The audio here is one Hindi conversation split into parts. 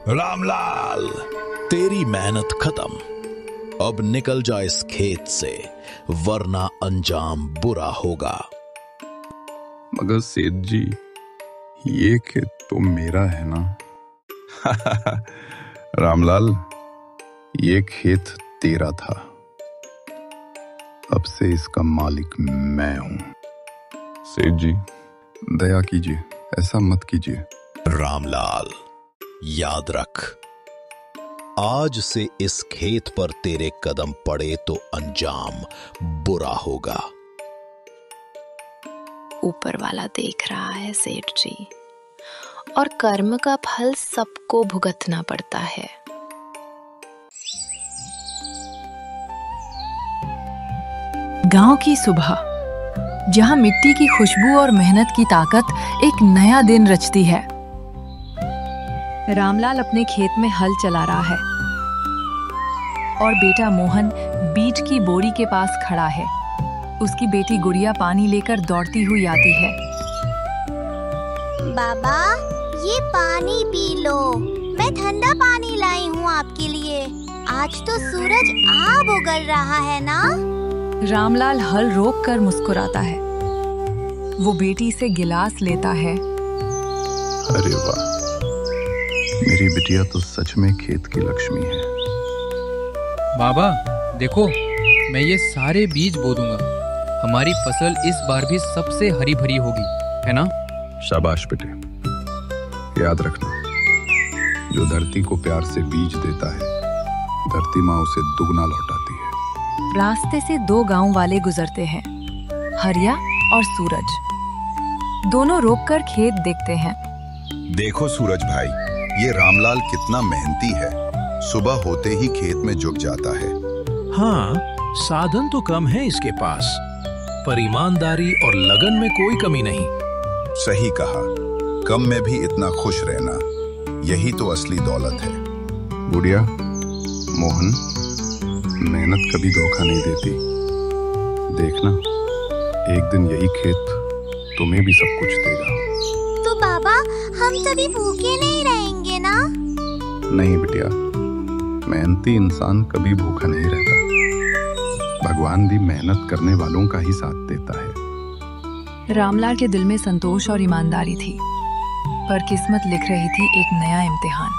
रामलाल, तेरी मेहनत खत्म। अब निकल जा इस खेत से, वरना अंजाम बुरा होगा। मगर सेठ जी, ये खेत तो मेरा है ना। रामलाल, ये खेत तेरा था, अब से इसका मालिक मैं हूं। सेठ जी, दया कीजिए, ऐसा मत कीजिए। रामलाल, याद रख, आज से इस खेत पर तेरे कदम पड़े तो अंजाम बुरा होगा। ऊपर वाला देख रहा है सेठ जी, और कर्म का फल सबको भुगतना पड़ता है। गांव की सुबह, जहां मिट्टी की खुशबू और मेहनत की ताकत एक नया दिन रचती है। रामलाल अपने खेत में हल चला रहा है और बेटा मोहन बीज की बोरी के पास खड़ा है। उसकी बेटी गुड़िया पानी लेकर दौड़ती हुई आती है। बाबा, ये पानी पी लो, मैं ठंडा पानी लाई हूँ आपके लिए। आज तो सूरज अब उगल रहा है ना। रामलाल हल रोक कर मुस्कुराता है। वो बेटी से गिलास लेता है। अरे वाह, मेरी बिटिया तो सच में खेत की लक्ष्मी है। बाबा देखो, मैं ये सारे बीज बो दूंगा। हमारी फसल इस बार भी सबसे हरी भरी होगी, है ना? शाबाश बेटे, याद रखना, जो धरती को प्यार से बीज देता है, धरती माँ उसे दुगना लौटाती है। रास्ते से दो गांव वाले गुजरते हैं, हरिया और सूरज। दोनों रोककर खेत देखते हैं। देखो सूरज भाई, ये रामलाल कितना मेहनती है। सुबह होते ही खेत में जुट जाता है। हाँ, साधन तो कम है इसके पास, पर ईमानदारी और लगन में कोई कमी नहीं। सही कहा, कम में भी इतना खुश रहना, यही तो असली दौलत है। गुड़िया, मोहन, मेहनत कभी धोखा नहीं देती। देखना, एक दिन यही खेत तुम्हें भी सब कुछ देगा। तो बाबा, हम सभी भूखे नहीं रहेंगे ना? नहीं बिटिया, मेहनती इंसान कभी भूखा नहीं रहता। भगवान भी मेहनत करने वालों का ही साथ देता है। रामलाल के दिल में संतोष और ईमानदारी थी, पर किस्मत लिख रही थी एक नया इम्तिहान।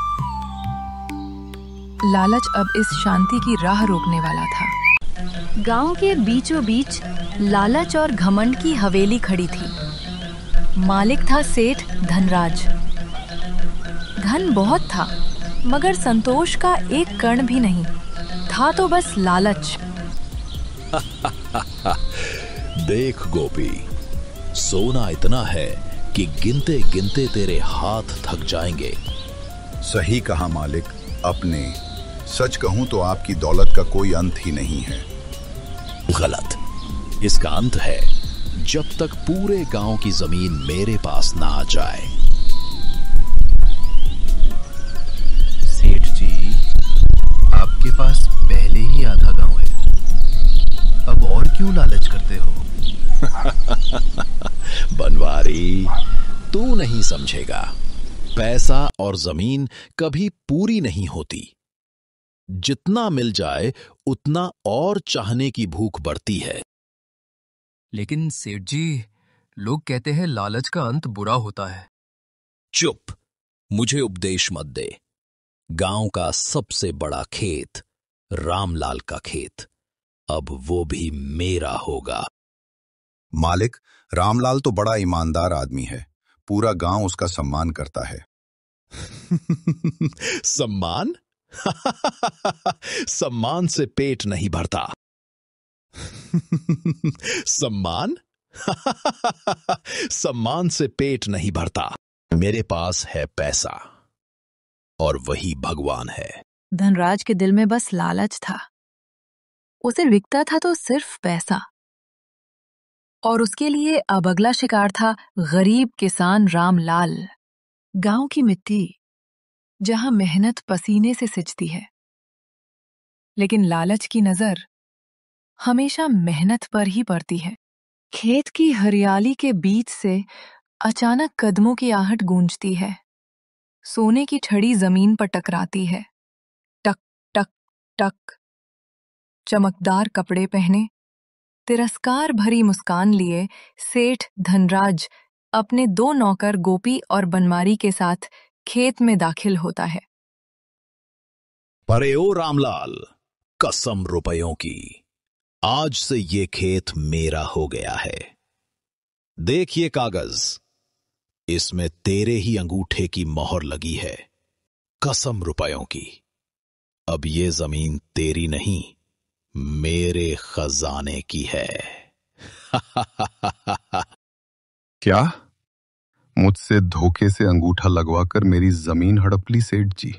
लालच अब इस शांति की राह रोकने वाला था। गांव के बीचों बीच लालच और घमंड की हवेली खड़ी थी। मालिक था सेठ धनराज। धन बहुत था, मगर संतोष का एक कण भी नहीं था, तो बस लालच। देख गोपी, सोना इतना है कि गिनते गिनते तेरे हाथ थक जाएंगे। सही कहा मालिक, अपने सच कहूं तो आपकी दौलत का कोई अंत ही नहीं है। गलत, इसका अंत है जब तक पूरे गांव की जमीन मेरे पास ना आ जाए। सेठ जी, आपके पास पहले ही आधा गांव है, अब और क्यों लालच करते हो? बनवारी, तू नहीं समझेगा। पैसा और जमीन कभी पूरी नहीं होती। जितना मिल जाए उतना और चाहने की भूख बढ़ती है। लेकिन सेठ जी, लोग कहते हैं लालच का अंत बुरा होता है। चुप, मुझे उपदेश मत दे। गांव का सबसे बड़ा खेत, रामलाल का खेत, अब वो भी मेरा होगा। मालिक, रामलाल तो बड़ा ईमानदार आदमी है, पूरा गांव उसका सम्मान करता है। सम्मान? सम्मान से पेट नहीं भरता। सम्मान? सम्मान से पेट नहीं भरता। मेरे पास है पैसा, और वही भगवान है। धनराज के दिल में बस लालच था। उसे बिकता था तो सिर्फ पैसा, और उसके लिए अब अगला शिकार था गरीब किसान रामलाल। गांव की मिट्टी, जहां मेहनत पसीने से सिंचती है, लेकिन लालच की नजर हमेशा मेहनत पर ही पड़ती है। खेत की हरियाली के बीच से अचानक कदमों की आहट गूंजती है। सोने की छड़ी जमीन पर टकराती है। टक टक टक। चमकदार कपड़े पहने, तिरस्कार भरी मुस्कान लिए सेठ धनराज अपने 2 नौकर गोपी और बनमारी के साथ खेत में दाखिल होता है। परे ओ रामलाल, कसम रुपयों की, आज से ये खेत मेरा हो गया है। देख ये कागज, इसमें तेरे ही अंगूठे की मोहर लगी है। कसम रुपयों की, अब ये जमीन तेरी नहीं, मेरे खजाने की है। क्या? मुझसे धोखे से अंगूठा लगवाकर मेरी जमीन हड़प ली सेठ जी?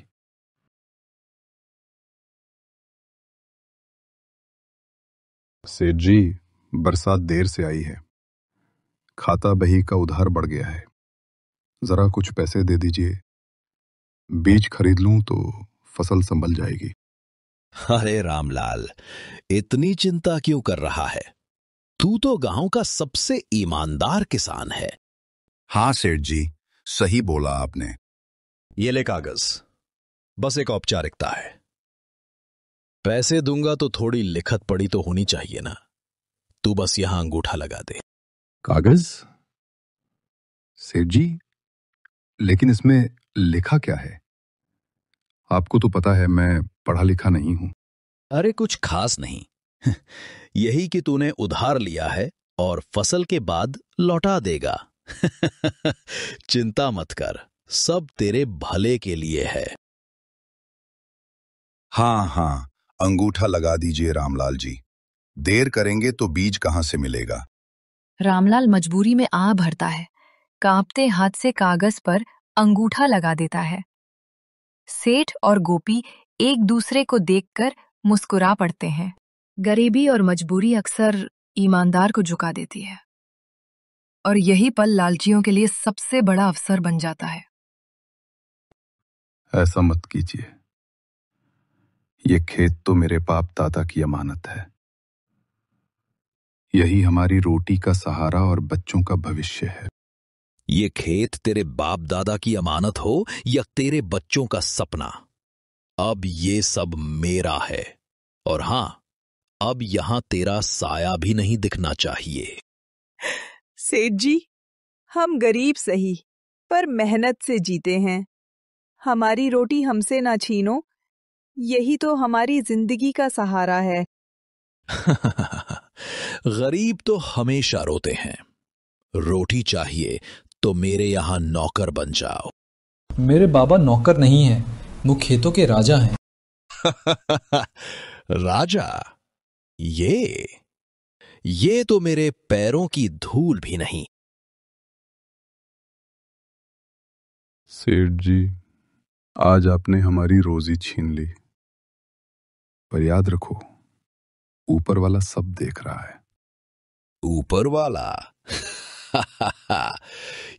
सेठ जी, बरसात देर से आई है, खाता बही का उधार बढ़ गया है, जरा कुछ पैसे दे दीजिए, बीज खरीद लूं तो फसल संभल जाएगी। अरे रामलाल, इतनी चिंता क्यों कर रहा है? तू तो गांव का सबसे ईमानदार किसान है। हाँ सेठ जी, सही बोला आपने। ये ले कागज, बस एक औपचारिकता है। पैसे दूंगा तो थोड़ी लिखत पढ़ी तो होनी चाहिए ना। तू बस यहां अंगूठा लगा दे। कागज? सेठ जी, लेकिन इसमें लिखा क्या है? आपको तो पता है मैं पढ़ा लिखा नहीं हूं। अरे कुछ खास नहीं, यही कि तूने उधार लिया है और फसल के बाद लौटा देगा। चिंता मत कर, सब तेरे भले के लिए है। हाँ हाँ, अंगूठा लगा दीजिए रामलाल जी, देर करेंगे तो बीज कहां से मिलेगा। रामलाल मजबूरी में आ भरता है, कांपते हाथ से कागज पर अंगूठा लगा देता है। सेठ और गोपी एक दूसरे को देखकर मुस्कुरा पड़ते हैं। गरीबी और मजबूरी अक्सर ईमानदार को झुका देती है, और यही पल लालचियों के लिए सबसे बड़ा अवसर बन जाता है। ऐसा मत कीजिए, ये खेत तो मेरे बाप दादा की अमानत है। यही हमारी रोटी का सहारा और बच्चों का भविष्य है। ये खेत तेरे बाप दादा की अमानत हो या तेरे बच्चों का सपना, अब ये सब मेरा है। और हां, अब यहां तेरा साया भी नहीं दिखना चाहिए। सेठ जी, हम गरीब सही, पर मेहनत से जीते हैं। हमारी रोटी हमसे ना छीनो, यही तो हमारी जिंदगी का सहारा है। गरीब तो हमेशा रोते हैं। रोटी चाहिए तो मेरे यहां नौकर बन जाओ। मेरे बाबा नौकर नहीं हैं, वो खेतों के राजा हैं। राजा? ये तो मेरे पैरों की धूल भी नहीं। सेठ जी, आज आपने हमारी रोजी छीन ली, पर याद रखो, ऊपर वाला सब देख रहा है। ऊपर वाला?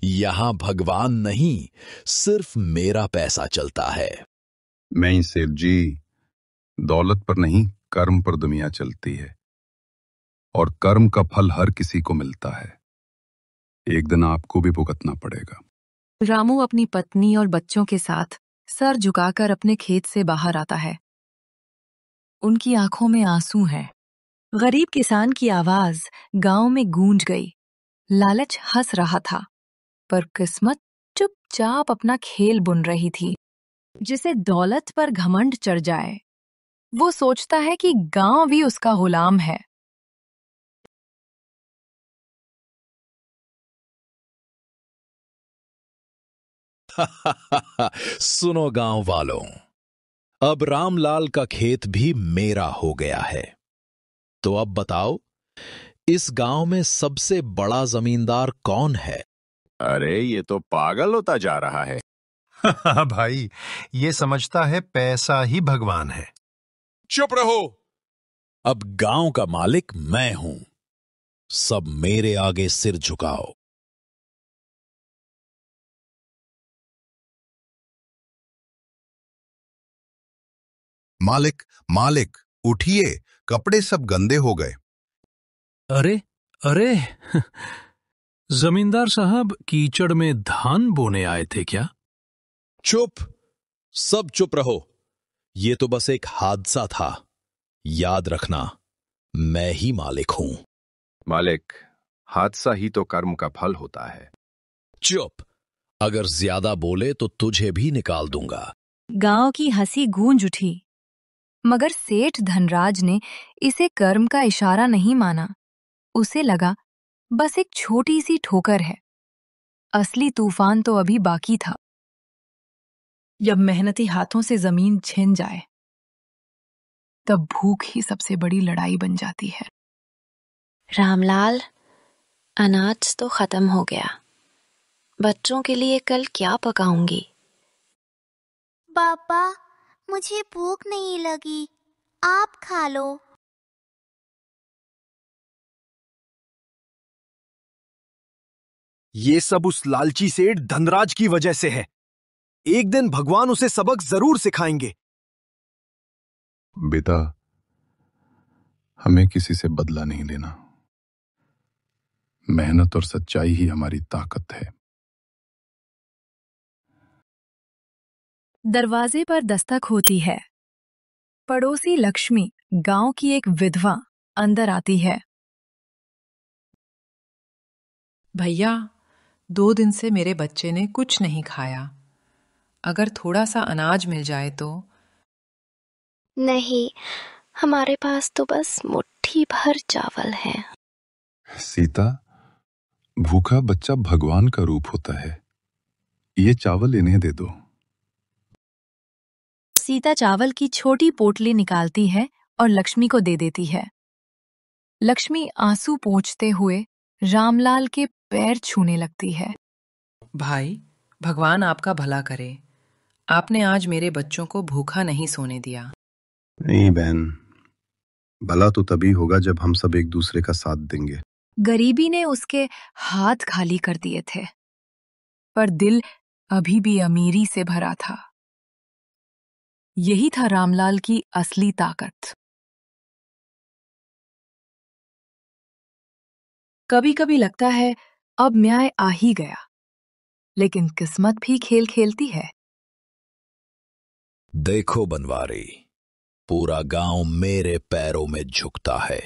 यहां भगवान नहीं, सिर्फ मेरा पैसा चलता है। नहीं सेठ जी, दौलत पर नहीं, कर्म पर दुनिया चलती है, और कर्म का फल हर किसी को मिलता है। एक दिन आपको भी भुगतना पड़ेगा। रामू अपनी पत्नी और बच्चों के साथ सर झुकाकर अपने खेत से बाहर आता है। उनकी आंखों में आंसू हैं। गरीब किसान की आवाज गांव में गूंज गई। लालच हंस रहा था, पर किस्मत चुपचाप अपना खेल बुन रही थी। जिसे दौलत पर घमंड चढ़ जाए, वो सोचता है कि गांव भी उसका गुलाम है। सुनो गांव वालों, अब रामलाल का खेत भी मेरा हो गया है। तो अब बताओ, इस गांव में सबसे बड़ा जमींदार कौन है? अरे ये तो पागल होता जा रहा है। भाई, ये समझता है पैसा ही भगवान है। चुप रहो। अब गांव का मालिक मैं हूं, सब मेरे आगे सिर झुकाओ। मालिक, मालिक, उठिए, कपड़े सब गंदे हो गए। अरे अरे, जमींदार साहब कीचड़ में धान बोने आए थे क्या? चुप, सब चुप रहो। ये तो बस एक हादसा था। याद रखना, मैं ही मालिक हूं। मालिक, हादसा ही तो कर्म का फल होता है। चुप, अगर ज्यादा बोले तो तुझे भी निकाल दूंगा। गांव की हंसी गूंज उठी, मगर सेठ धनराज ने इसे कर्म का इशारा नहीं माना। उसे लगा बस एक छोटी सी ठोकर है, असली तूफान तो अभी बाकी था। जब मेहनती हाथों से जमीन छिन जाए, तब भूख ही सबसे बड़ी लड़ाई बन जाती है। रामलाल, अनाज तो खत्म हो गया। बच्चों के लिए कल क्या पकाऊंगी? पापा, मुझे भूख नहीं लगी, आप खा लो। ये सब उस लालची सेठ धनराज की वजह से है। एक दिन भगवान उसे सबक जरूर सिखाएंगे। बेटा, हमें किसी से बदला नहीं लेना। मेहनत और सच्चाई ही हमारी ताकत है। दरवाजे पर दस्तक होती है। पड़ोसी लक्ष्मी, गांव की एक विधवा, अंदर आती है। भैया, 2 दिन से मेरे बच्चे ने कुछ नहीं खाया। अगर थोड़ा सा अनाज मिल जाए तो। नहीं, हमारे पास तो बस मुट्ठी भर चावल है। सीता, भूखा बच्चा भगवान का रूप होता है। ये चावल इन्हें दे दो। सीता चावल की छोटी पोटली निकालती है और लक्ष्मी को दे देती है। लक्ष्मी आंसू पोंछते हुए रामलाल के पैर छूने लगती है। भाई, भगवान आपका भला करे। आपने आज मेरे बच्चों को भूखा नहीं सोने दिया। नहीं बहन, भला तो तभी होगा जब हम सब एक दूसरे का साथ देंगे। गरीबी ने उसके हाथ खाली कर दिए थे, पर दिल अभी भी अमीरी से भरा था। यही था रामलाल की असली ताकत। कभी कभी लगता है अब न्याय आ ही गया, लेकिन किस्मत भी खेल खेलती है। देखो बनवारी, पूरा गांव मेरे पैरों में झुकता है।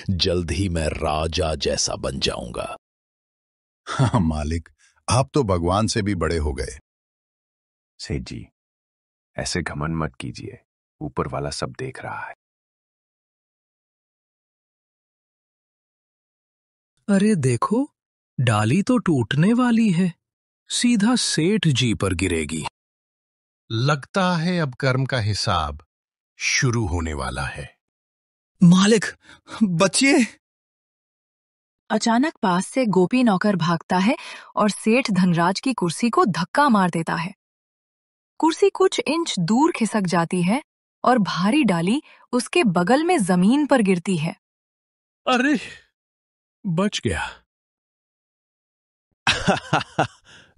जल्द ही मैं राजा जैसा बन जाऊंगा। हाँ मालिक, आप तो भगवान से भी बड़े हो गए। सेठ जी, ऐसे घमंड मत कीजिए, ऊपर वाला सब देख रहा है। अरे देखो, डाली तो टूटने वाली है, सीधा सेठ जी पर गिरेगी। लगता है अब कर्म का हिसाब शुरू होने वाला है। मालिक, बचिए। अचानक पास से गोपी नौकर भागता है और सेठ धनराज की कुर्सी को धक्का मार देता है। कुर्सी कुछ इंच दूर खिसक जाती है और भारी डाली उसके बगल में जमीन पर गिरती है। अरे, बच गया।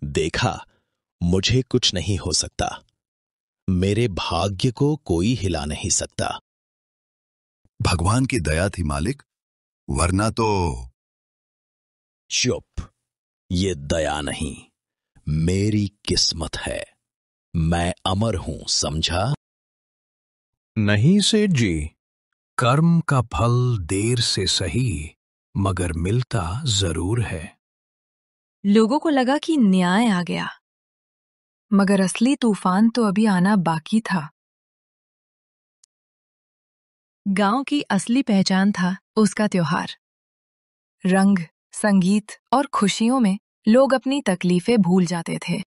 देखा, मुझे कुछ नहीं हो सकता। मेरे भाग्य को कोई हिला नहीं सकता। भगवान की दया थी मालिक, वरना तो। चुप, ये दया नहीं, मेरी किस्मत है। मैं अमर हूं, समझा? नहीं सेठ जी, कर्म का फल देर से सही, मगर मिलता जरूर है। लोगों को लगा कि न्याय आ गया, मगर असली तूफान तो अभी आना बाकी था। गांव की असली पहचान था उसका त्योहार। रंग, संगीत और खुशियों में लोग अपनी तकलीफें भूल जाते थे।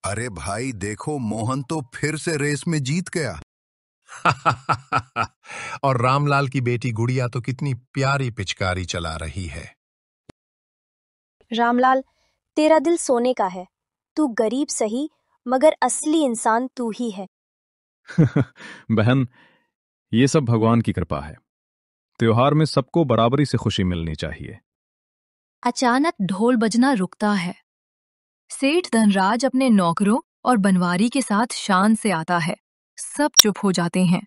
अरे भाई देखो, मोहन तो फिर से रेस में जीत गया। और रामलाल की बेटी गुड़िया तो कितनी प्यारी पिचकारी चला रही है। रामलाल, तेरा दिल सोने का है। तू गरीब सही, मगर असली इंसान तू ही है। बहन, ये सब भगवान की कृपा है। त्योहार में सबको बराबरी से खुशी मिलनी चाहिए। अचानक ढोल बजना रुकता है। सेठ धनराज अपने नौकरों और बनवारी के साथ शान से आता है। सब चुप हो जाते हैं।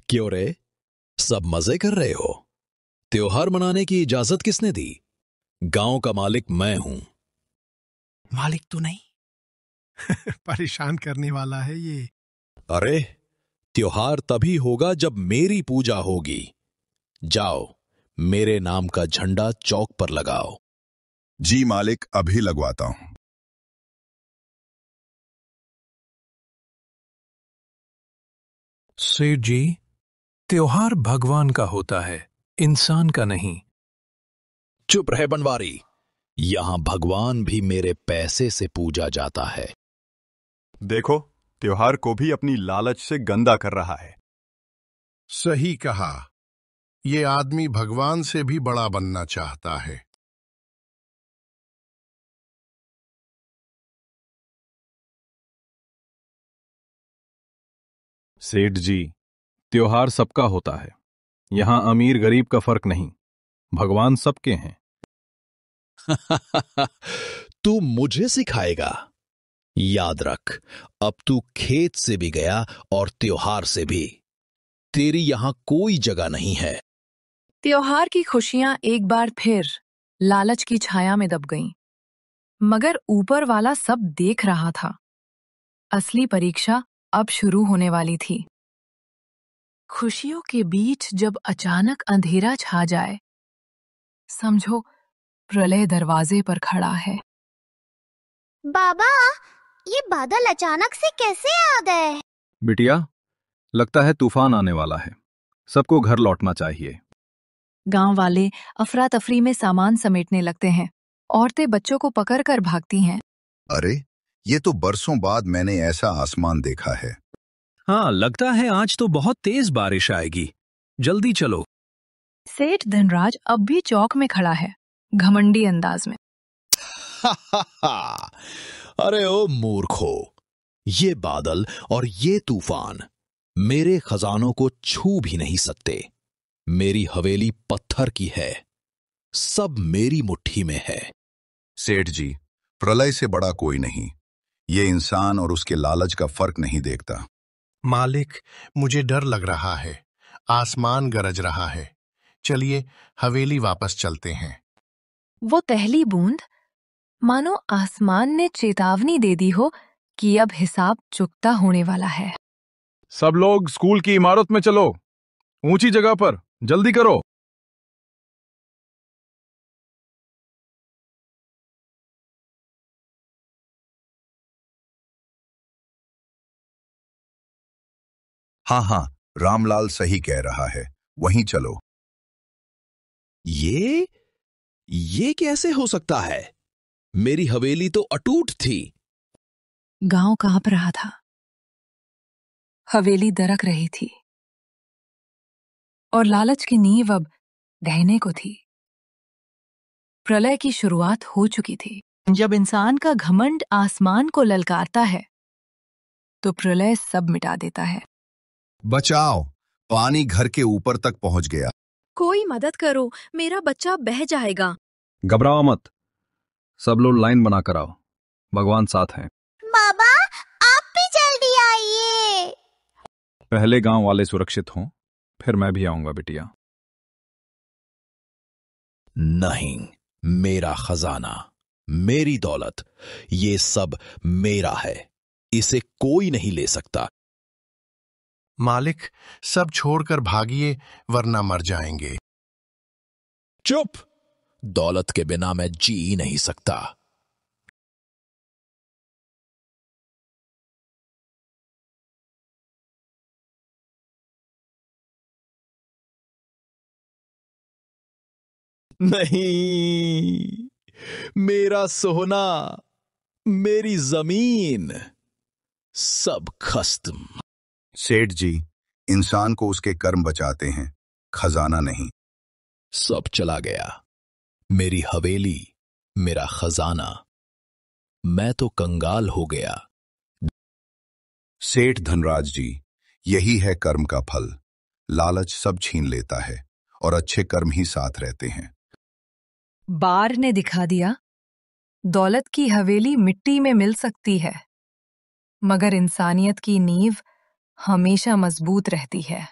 क्यों रे, सब मजे कर रहे हो? त्योहार मनाने की इजाजत किसने दी? गांव का मालिक मैं हूं। मालिक तो नहीं। परेशान करने वाला है ये। अरे, त्योहार तभी होगा जब मेरी पूजा होगी। जाओ, मेरे नाम का झंडा चौक पर लगाओ। जी मालिक, अभी लगवाता हूं। सेठ जी, त्योहार भगवान का होता है, इंसान का नहीं। चुप रहे बनवारी, यहां भगवान भी मेरे पैसे से पूजा जाता है। देखो, त्योहार को भी अपनी लालच से गंदा कर रहा है। सही कहा, ये आदमी भगवान से भी बड़ा बनना चाहता है। सेठ जी, त्योहार सबका होता है, यहां अमीर गरीब का फर्क नहीं, भगवान सबके हैं। तू मुझे सिखाएगा? याद रख, अब तू खेत से भी गया और त्योहार से भी। तेरी यहां कोई जगह नहीं है। त्योहार की खुशियां एक बार फिर लालच की छाया में दब गईं, मगर ऊपर वाला सब देख रहा था। असली परीक्षा अब शुरू होने वाली थी। खुशियों के बीच जब अचानक अंधेरा छा जाए, समझो प्रलय दरवाजे पर खड़ा है। बाबा, ये बादल अचानक से कैसे आ गए? बिटिया, लगता है तूफान आने वाला है, सबको घर लौटना चाहिए। गांव वाले अफरा तफरी में सामान समेटने लगते हैं। औरतें बच्चों को पकड़कर भागती हैं। अरे, ये तो बरसों बाद मैंने ऐसा आसमान देखा है। हाँ, लगता है आज तो बहुत तेज बारिश आएगी, जल्दी चलो। सेठ धनराज अब भी चौक में खड़ा है, घमंडी अंदाज में। अरे ओ मूर्खो, ये बादल और ये तूफान मेरे खजानों को छू भी नहीं सकते। मेरी हवेली पत्थर की है, सब मेरी मुट्ठी में है। सेठ जी, प्रलय से बड़ा कोई नहीं। ये इंसान और उसके लालच का फर्क नहीं देखता। मालिक, मुझे डर लग रहा है, आसमान गरज रहा है। चलिए हवेली वापस चलते हैं। वो पहली बूंद मानो आसमान ने चेतावनी दे दी हो कि अब हिसाब चुकता होने वाला है। सब लोग स्कूल की इमारत में चलो, ऊंची जगह पर, जल्दी करो। हाँ हाँ, रामलाल सही कह रहा है, वहीं चलो। ये कैसे हो सकता है? मेरी हवेली तो अटूट थी। गांव कांप रहा था, हवेली दरक रही थी और लालच की नींव अब ढहने को थी। प्रलय की शुरुआत हो चुकी थी। जब इंसान का घमंड आसमान को ललकारता है, तो प्रलय सब मिटा देता है। बचाओ, पानी घर के ऊपर तक पहुंच गया। कोई मदद करो, मेरा बच्चा बह जाएगा। घबराओ मत, सब लोग लाइन बनाकर आओ, भगवान साथ हैं। बाबा, आप भी जल्दी आइए। पहले गांव वाले सुरक्षित हों, फिर मैं भी आऊंगा बिटिया। नहीं, मेरा खजाना, मेरी दौलत, ये सब मेरा है, इसे कोई नहीं ले सकता। मालिक, सब छोड़कर भागिए, वरना मर जाएंगे। चुप! दौलत के बिना मैं जी नहीं सकता। नहीं, मेरा सोना, मेरी जमीन, सब खत्म। सेठ जी, इंसान को उसके कर्म बचाते हैं, खजाना नहीं। सब चला गया, मेरी हवेली, मेरा खजाना, मैं तो कंगाल हो गया। सेठ धनराज जी, यही है कर्म का फल। लालच सब छीन लेता है और अच्छे कर्म ही साथ रहते हैं। बार ने दिखा दिया, दौलत की हवेली मिट्टी में मिल सकती है, मगर इंसानियत की नींव हमेशा मजबूत रहती है।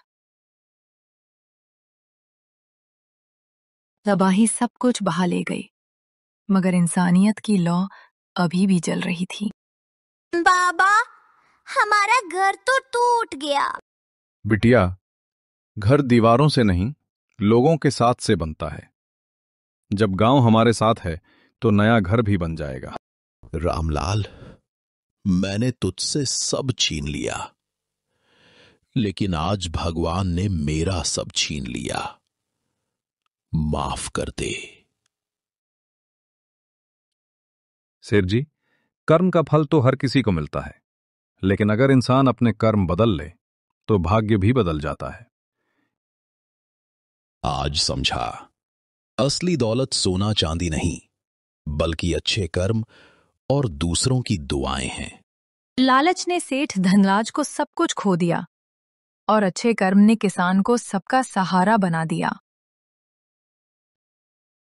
तबाही सब कुछ बहा ले गई, मगर इंसानियत की लौ अभी भी जल रही थी। बाबा, हमारा घर तो टूट गया। बिटिया, घर दीवारों से नहीं, लोगों के साथ से बनता है। जब गांव हमारे साथ है तो नया घर भी बन जाएगा। रामलाल, मैंने तुझसे सब छीन लिया, लेकिन आज भगवान ने मेरा सब छीन लिया। माफ कर दे। सेठ जी, कर्म का फल तो हर किसी को मिलता है, लेकिन अगर इंसान अपने कर्म बदल ले तो भाग्य भी बदल जाता है। आज समझा, असली दौलत सोना चांदी नहीं, बल्कि अच्छे कर्म और दूसरों की दुआएं हैं। लालच ने सेठ धनराज को सब कुछ खो दिया और अच्छे कर्म ने किसान को सबका सहारा बना दिया।